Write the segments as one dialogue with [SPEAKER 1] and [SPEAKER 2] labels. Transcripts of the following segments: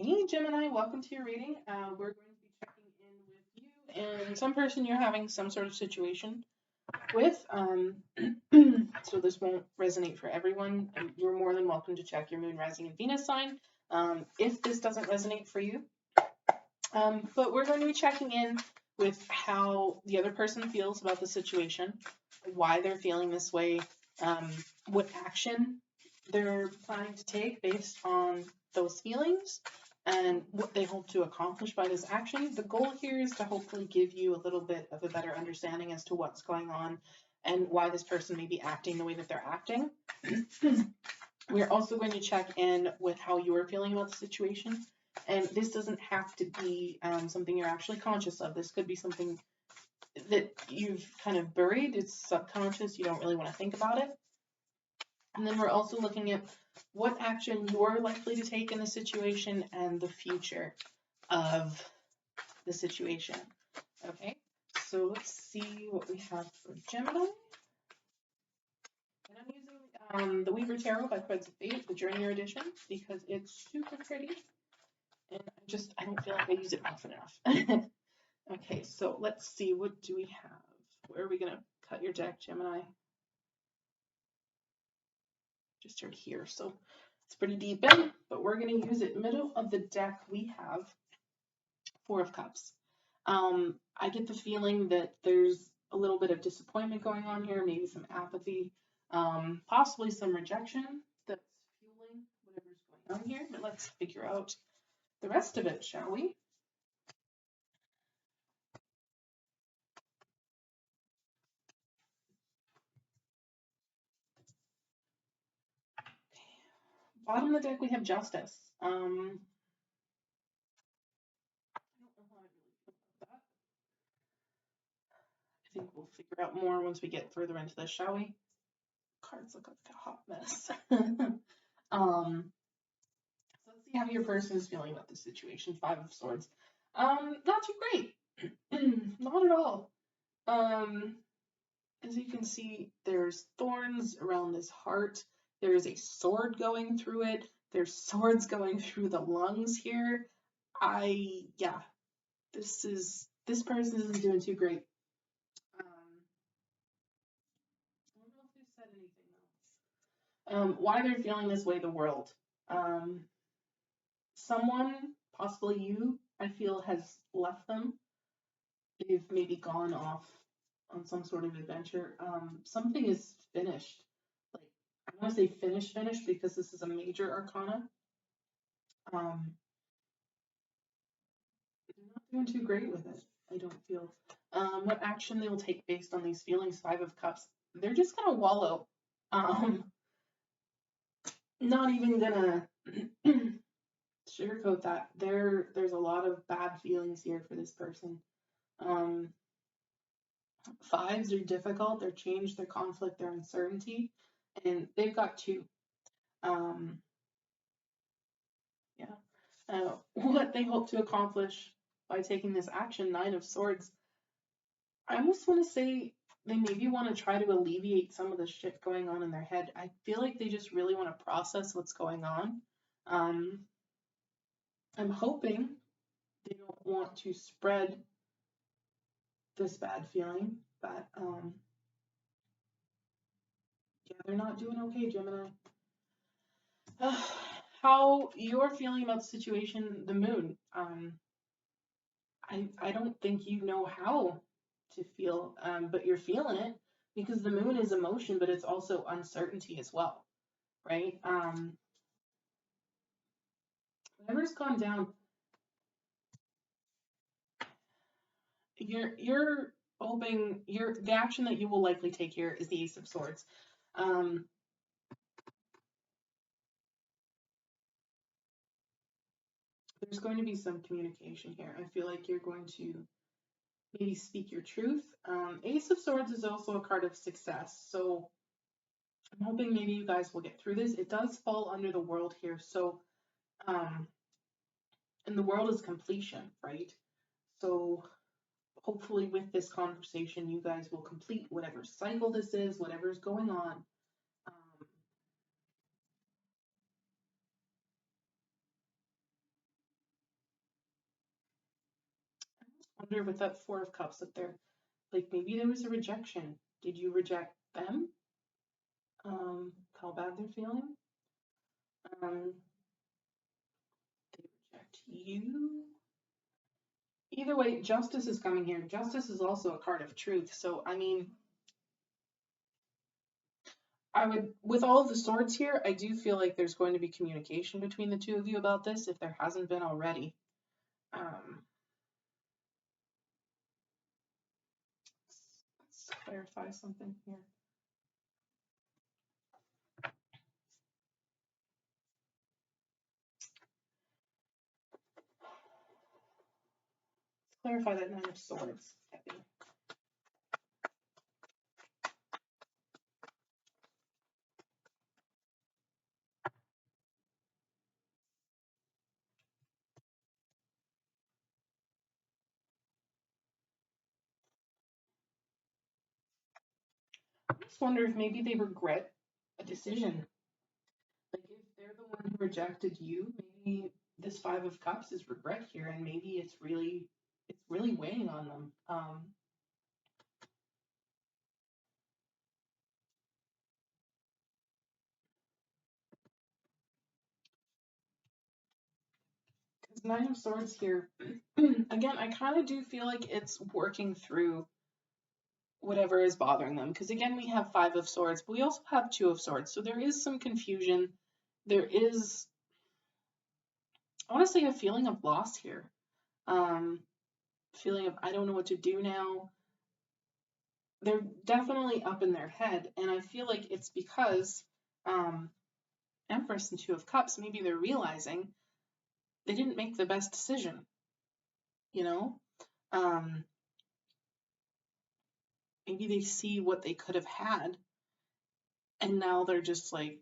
[SPEAKER 1] Hey Gemini, welcome to your reading. We're going to be checking in with you and some person you're having some sort of situation with. So this won't resonate for everyone. You're more than welcome to check your moon, rising, and Venus sign if this doesn't resonate for you. But we're going to be checking in with how the other person feels about the situation, why they're feeling this way, what action they're planning to take based on those feelings, and what they hope to accomplish by this action. The goal here is to hopefully give you a little bit of a better understanding as to what's going on and why this person may be acting the way that they're acting. We're also going to check in with how you're feeling about the situation. And this doesn't have to be something you're actually conscious of. This could be something that you've kind of buried. It's subconscious. You don't really want to think about it. And then we're also looking at what action you're likely to take in the situation and the future of the situation. Okay, so let's see what we have for Gemini. And I'm using the Weaver Tarot by Threads of Fate, the Journeyer edition, because it's super pretty. And I don't feel like I use it often enough. Okay, so let's see, what do we have? Where are we going to cut your deck, Gemini? Just right here, so it's pretty deep in, but we're going to use it middle of the deck. We have Four of Cups. I get the feeling that there's a little bit of disappointment going on here, maybe some apathy, possibly some rejection that's fueling whatever's going on here, but let's figure out the rest of it, shall we? Bottom of the deck, we have Justice. I don't know how I really feel about that. I think we'll figure out more once we get further into this, shall we? Cards look like a hot mess. So let's see how your person is feeling about this situation. Five of Swords. Not too great. Not at all. As you can see, there's thorns around this heart. There's a sword going through it. There's swords going through the lungs here. This person isn't doing too great. I don't know if they said anything else. Why they're feeling this way, the world. Someone, possibly you, I feel has left them. They've maybe gone off on some sort of adventure. Something is finished. Like, I want to say finished because this is a major arcana. They're not doing too great with it, I don't feel. What action they will take based on these feelings, Five of Cups. They're just gonna wallow. Not even gonna sugarcoat that. There's a lot of bad feelings here for this person. Fives are difficult, they're change, they're conflict, they're uncertainty, and they've got two. What they hope to accomplish by taking this action, Nine of Swords. I almost want to say they maybe want to try to alleviate some of the shit going on in their head. I feel like they just really want to process what's going on. I'm hoping they don't want to spread this bad feeling, but yeah, they're not doing okay, Gemini. How you're feeling about the situation, the moon. I don't think you know how to feel, but you're feeling it because the moon is emotion, but it's also uncertainty as well, right? Whatever's gone down, you're hoping the action that you will likely take here is the Ace of Swords. There's going to be some communication here. I feel like you're going to maybe speak your truth. Ace of Swords is also a card of success, so I'm hoping maybe you guys will get through this. It does fall under the world here, so and the world is completion, right? So hopefully with this conversation, you guys will complete whatever cycle this is, whatever's going on. wonder with that Four of Cups up there, like maybe there was a rejection. Did you reject them? How bad they're feeling? They reject you? Either way, justice is coming here. Justice is also a card of truth. So, I mean, I would, with all of the swords here, I do feel like there's going to be communication between the two of you about this if there hasn't been already. Let's clarify something here. Let's clarify that Nine of Swords. I just wonder if maybe they regret a decision. Like if they're the one who rejected you, maybe this Five of Cups is regret here, and maybe it's really weighing on them. Because Nine of Swords here, again, I kind of do feel like it's working through whatever is bothering them. Because again, we have Five of Swords, but we also have Two of Swords. So there is some confusion. There is, I want to say, a feeling of loss here. Feeling of, I don't know what to do now. They're definitely up in their head. And I feel like it's because Empress and Two of Cups, maybe they're realizing they didn't make the best decision. You know? Maybe they see what they could have had. And now they're just like,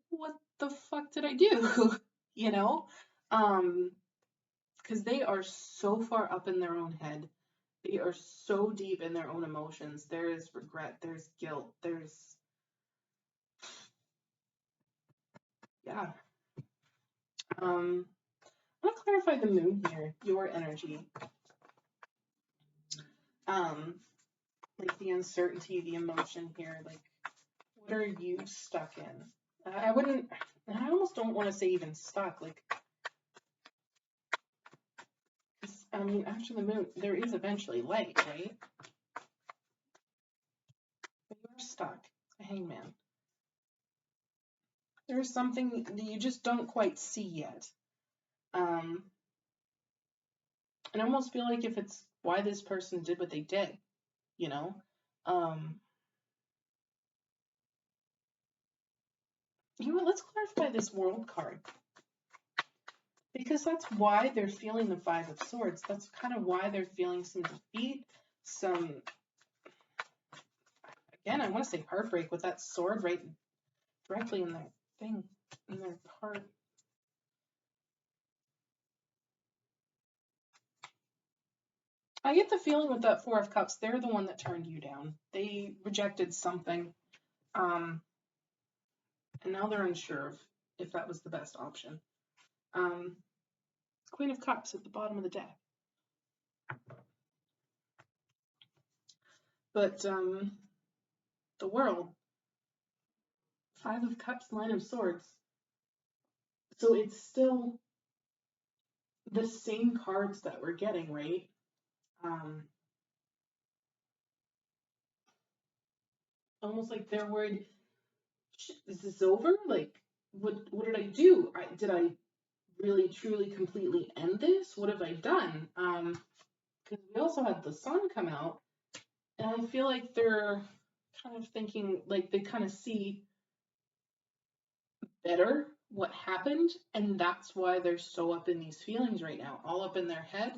[SPEAKER 1] what the fuck did I do? You know? Because they are so far up in their own head. They are so deep in their own emotions. There is regret, there's guilt, there's, yeah. I want to clarify the moon here, your energy. Like the uncertainty, the emotion here, like what are you stuck in? I almost don't want to say even stuck, like, I mean, after the moon, there is eventually light, right? But you're stuck, a hangman. There's something that you just don't quite see yet. And I almost feel like if it's why this person did what they did, you know? You know what, let's clarify this World card. Because that's why they're feeling the Five of Swords. That's kind of why they're feeling some defeat, some, again, I want to say heartbreak with that sword right directly in their thing, in their heart. I get the feeling with that Four of Cups, they're the one that turned you down. They rejected something, and now they're unsure if that was the best option. Queen of Cups at the bottom of the deck. But the World, Five of Cups, Nine of Swords. So it's still the same cards that we're getting, right? Almost like they're worried, is this over? Like, what did I do? Did I really, truly, completely end this? What have I done? Because we also had the sun come out, and I feel like they're kind of thinking, like they kind of see better what happened, and that's why they're so up in these feelings right now, all up in their head.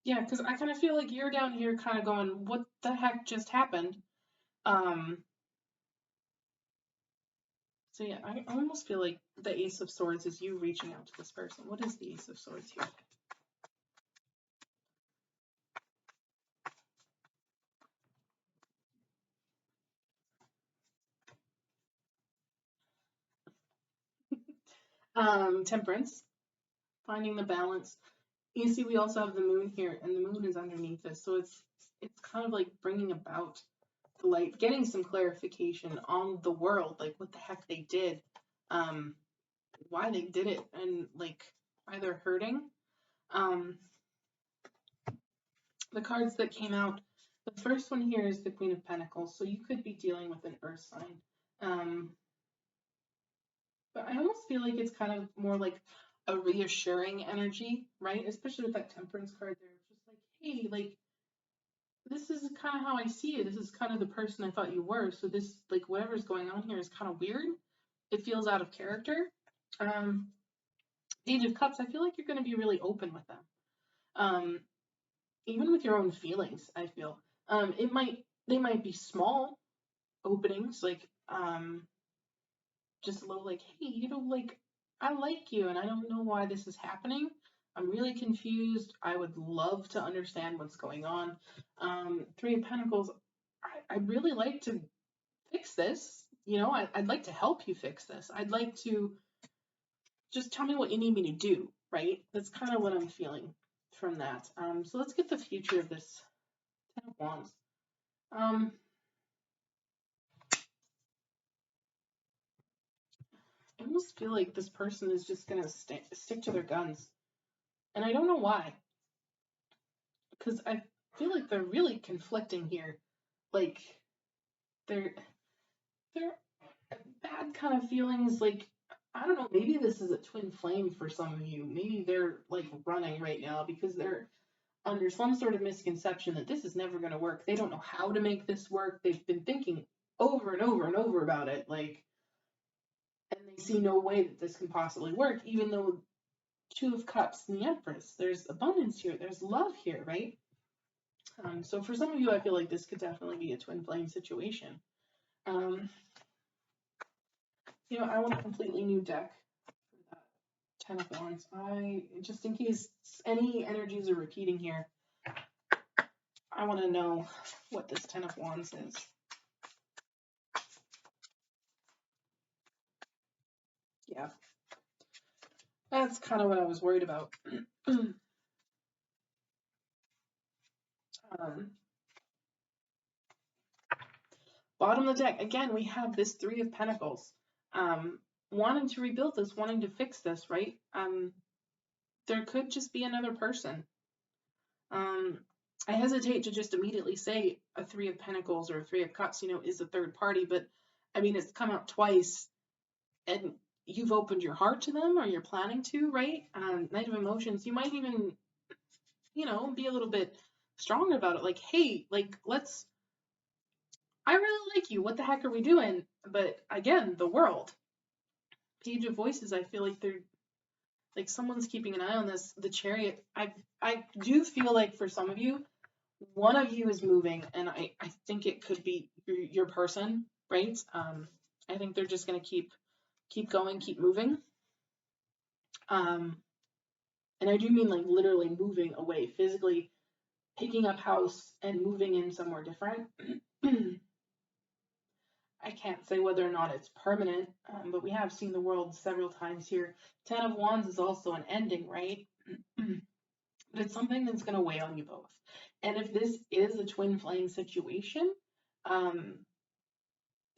[SPEAKER 1] Yeah, because I kind of feel like you're down here kind of going, what the heck just happened? So yeah, I almost feel like the Ace of Swords is you reaching out to this person. What is the Ace of Swords here? Temperance. finding the balance. You see, we also have the moon here, and the moon is underneath this, so it's kind of like bringing about the light, getting some clarification on the world, like what the heck they did, why they did it, and like why they're hurting. The cards that came out, the first one here is the Queen of Pentacles, so you could be dealing with an earth sign. But I almost feel like it's kind of more like a reassuring energy, right? Especially with that Temperance card there. It's just like, hey, like, this is kind of how I see you. This is kind of the person I thought you were. So this, like, whatever's going on here is kind of weird. It feels out of character. Page of Cups, I feel like you're going to be really open with them. Even with your own feelings, I feel. They might be small openings, like, just a little like, hey, like, I like you and I don't know why this is happening. I'm really confused. I would love to understand what's going on. Three of Pentacles, I'd really like to fix this. I'd like to help you fix this. I'd like to just tell me what you need me to do, right? That's kind of what I'm feeling from that. So let's get the future of this Ten of Wands. I almost feel like this person is just going to stick to their guns. And I don't know why. Because I feel like they're really conflicting here. Like, they're bad kind of feelings. Like, I don't know, maybe this is a twin flame for some of you. Maybe they're, like, running right now because they're under some sort of misconception that this is never going to work. They don't know how to make this work. They've been thinking over and over and over about it. Like, and they see no way that this can possibly work, even though Two of Cups and the Empress, there's abundance here, there's love here, right? So for some of you, I feel like this could definitely be a twin flame situation. I want a completely new deck for that Ten of Wands. Just in case any energies are repeating here, I want to know what this Ten of Wands is. Yeah. That's kind of what I was worried about. Bottom of the deck, again, we have this Three of Pentacles. Wanting to rebuild this, wanting to fix this, right? There could just be another person. I hesitate to just immediately say a Three of Pentacles or a Three of Cups, is a third party, but I mean, it's come out twice and you've opened your heart to them or you're planning to, right? Knight of Emotions, you might even, be a little bit stronger about it. Like, hey, like, I really like you. What the heck are we doing? But again, the world. Page of Voices, I feel like they're like someone's keeping an eye on this. The Chariot, I do feel like for some of you, one of you is moving, and I think it could be your person, right? I think they're just gonna keep going, keep moving. And I do mean like literally moving away, physically picking up house and moving in somewhere different. I can't say whether or not it's permanent, but we have seen the world several times here. Ten of Wands is also an ending, right? But it's something that's going to weigh on you both. And if this is a twin flame situation,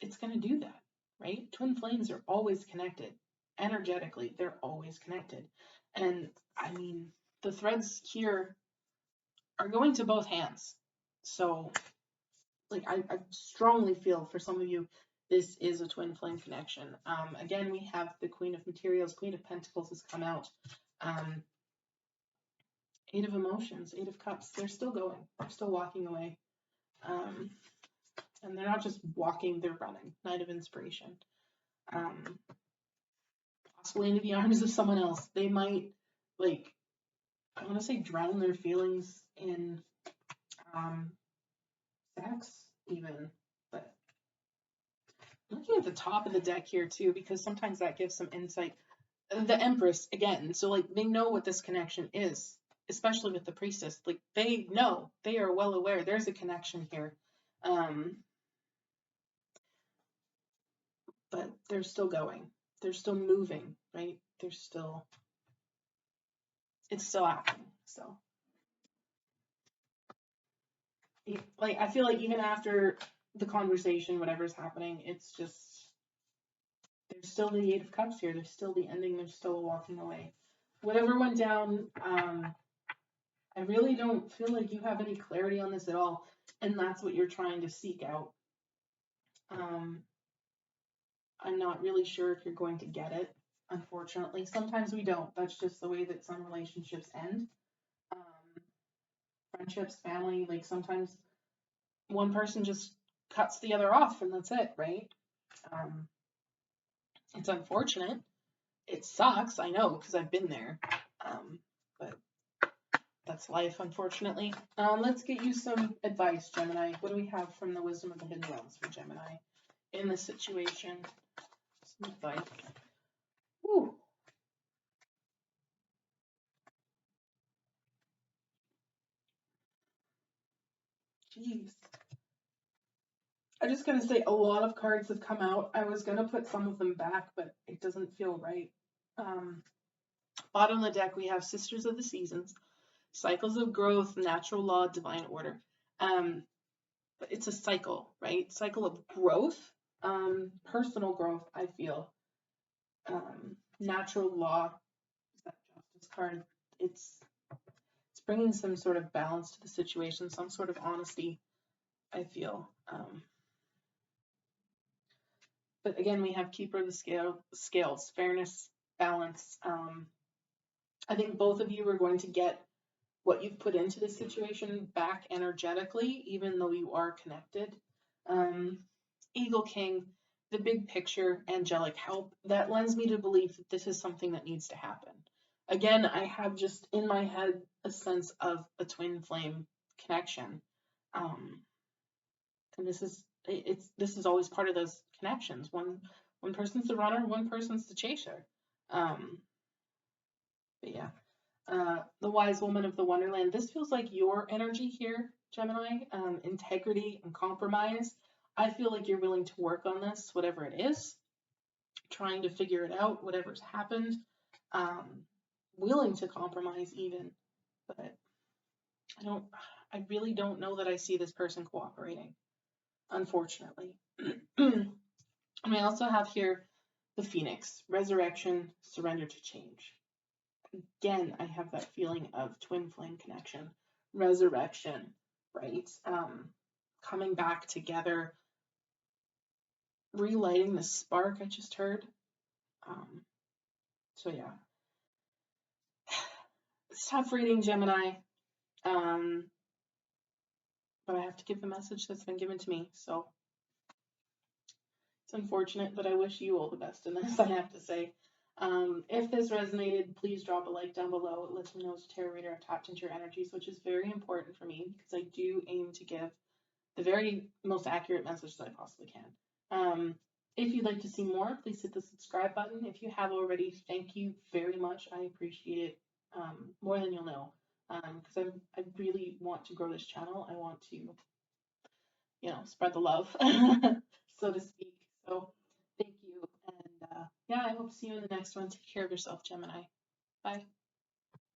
[SPEAKER 1] it's going to do that, right? Twin flames are always connected. Energetically, they're always connected. And I mean, the threads here are going to both hands. So, like, I strongly feel for some of you, this is a twin flame connection. Again, we have the Queen of Materials, Queen of Pentacles has come out. Eight of Emotions, Eight of Cups, they're still going. They're still walking away. And they're not just walking, they're running. Knight of Inspiration. Possibly into the arms of someone else. They might, like, I want to say drown their feelings in sex, even. But looking at the top of the deck here, too, because sometimes that gives some insight. The Empress, again, so, like, they know what this connection is. Especially with the Priestess, like they know, they are well aware there's a connection here, but they're still going, they're still moving, right? They're still it's still happening. So, like, I feel like even after the conversation, whatever's happening, it's just, there's still the Eight of Cups here. There's still the ending. There's still a walking away. Whatever went down, I really don't feel like you have any clarity on this at all. And that's what you're trying to seek out. I'm not really sure if you're going to get it, unfortunately. Sometimes we don't. That's just the way that some relationships end. Friendships, family, like sometimes one person just cuts the other off and that's it, right? It's unfortunate. It sucks, I know, because I've been there. But that's life, unfortunately. Let's get you some advice, Gemini. What do we have from the Wisdom of the Hidden Realms for Gemini in this situation? Some advice. Woo. Jeez. I'm just going to say a lot of cards have come out. I was going to put some of them back, but it doesn't feel right. Bottom of the deck, we have Sisters of the Seasons, Cycles of Growth, Natural Law, Divine Order. But it's a cycle, right? Cycle of growth, personal growth, I feel. Natural Law, that Justice card, it's bringing some sort of balance to the situation, some sort of honesty, I feel. But again, we have Keeper of the Scales, fairness, balance. I think both of you are going to get what you've put into this situation back energetically, even though you are connected. Eagle King, the big picture, angelic help, that lends me to believe that this is something that needs to happen. Again, I have just in my head a sense of a twin flame connection. And this is always part of those connections. One person's the runner, one person's the chaser. But yeah. The Wise Woman of the Wonderland. This feels like your energy here, Gemini. Integrity and compromise. I feel like you're willing to work on this, whatever it is. Trying to figure it out, whatever's happened. Willing to compromise even. But I really don't know that I see this person cooperating, unfortunately. And we also have here the Phoenix, resurrection, surrender to change. Again, I have that feeling of twin flame connection, resurrection, right? Coming back together, relighting the spark I just heard. So yeah, it's tough reading, Gemini. But I have to give the message that's been given to me. So it's unfortunate, but I wish you all the best in this, I have to say. If this resonated, please drop a like down below. It lets me know as a tarot reader I've tapped into your energies, which is very important for me because I do aim to give the very most accurate message that I possibly can. If you'd like to see more, please hit the subscribe button. If you have already, thank you very much. I appreciate it more than you'll know because I really want to grow this channel. I want to, spread the love, so to speak. So thank you. And yeah, I hope to see you in the next one. Take care of yourself, Gemini. Bye.